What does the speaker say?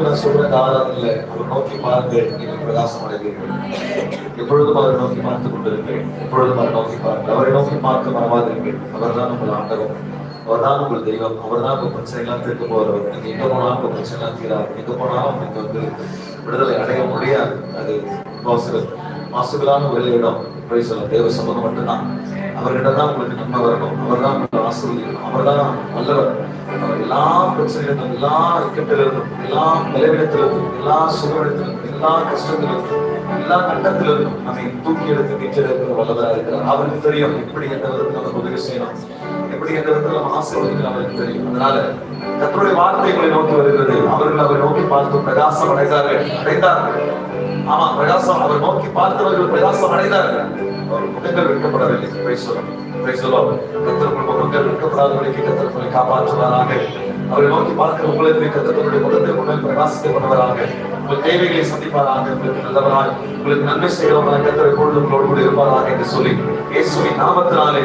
உங்களுக்கு நான் சொல்றேன், ஆராதனையில அவர் நோக்கி பாருங்கள், நீங்கள் பிரகாசம் அடைவீர்கள். எப்பொழுதும் அவரை நோக்கி பார்த்துக் கொண்டிருங்கள். எப்பொழுதும் அவரை நோக்கி பாருங்கள். அவரை நோக்கி பார்க்க மறவாதீர்கள். அவர்தான் உங்கள் ஆண்டவர், அவர்தான் உங்கள் தெய்வம், அவர்தான் உங்கள் பிரச்சனைகளாம் தீர்க்க போறவர். நீங்க எங்க போனாலும் உங்க பிரச்சனைலாம் தீராது. எங்க போனாலும் நீங்க விடுதலை அடைய முடியாது. அது மாசுகளான ஒரு இடம் தேவ சமூகம் மட்டும்தான். அவர்கிட்ட தான் உங்களுக்கு நன்மை வரணும். அவர் தான் உங்களை ஆசீர்வதிக்கணும். அவர் தான் நல்லவர். அவர் எல்லா பிரச்சனைகளும், எல்லா இக்கட்டிலிருந்தும், எல்லா பலவீனத்திலிருந்தும், எல்லா சுகத்திலிருந்தும், எல்லா கஷ்டத்திலிருந்தும், எல்லா கட்டத்திலிருந்தும் நம்மை தூக்கி எடுத்து மீட்டெடுக்கிற வல்லவராக இருக்கிறார். அவருக்கு தெரியும் எப்படி எந்த விதத்தில் நம்ம உதவி செய்யணும், எப்படி எந்த விதத்தில் நம்ம ஆசீர்வதிக்கணும். அவருக்கு தெரியும். அதனால கர்த்தருடைய வார்த்தைகளை நோக்கி வருகிறது. அவர்கள் அவரை நோக்கி பார்த்து பிரகாசம் அடைந்தார்கள். ஆமா, பிரகாசம் அவர் நோக்கி பார்த்தவர்கள் பிரகாசம் அடைந்தார்கள். முகங்கள் விற்கப்படவில்லை. கர்த்தர் முகங்கள் விற்கப்படாதவர்களுக்கு கர்த்தர் உங்களை காப்பாற்றுவாராக. அவரை நோக்கி பார்க்கிற உங்களுக்கு கர்த்தருடைய முகத்தை முன்னால் பிரகாசிக்க பண்ணுவதாக. உங்கள் தேவைகளை சந்திப்பாராக. உங்களுக்கு நல்லவராக, உங்களுக்கு நன்மை செய்கிறவராக கர்த்தர் எப்பொழுதும் உங்களோடு கூட இருப்பாராக என்று சொல்லி இயேசுவின் நாமத்தினாலே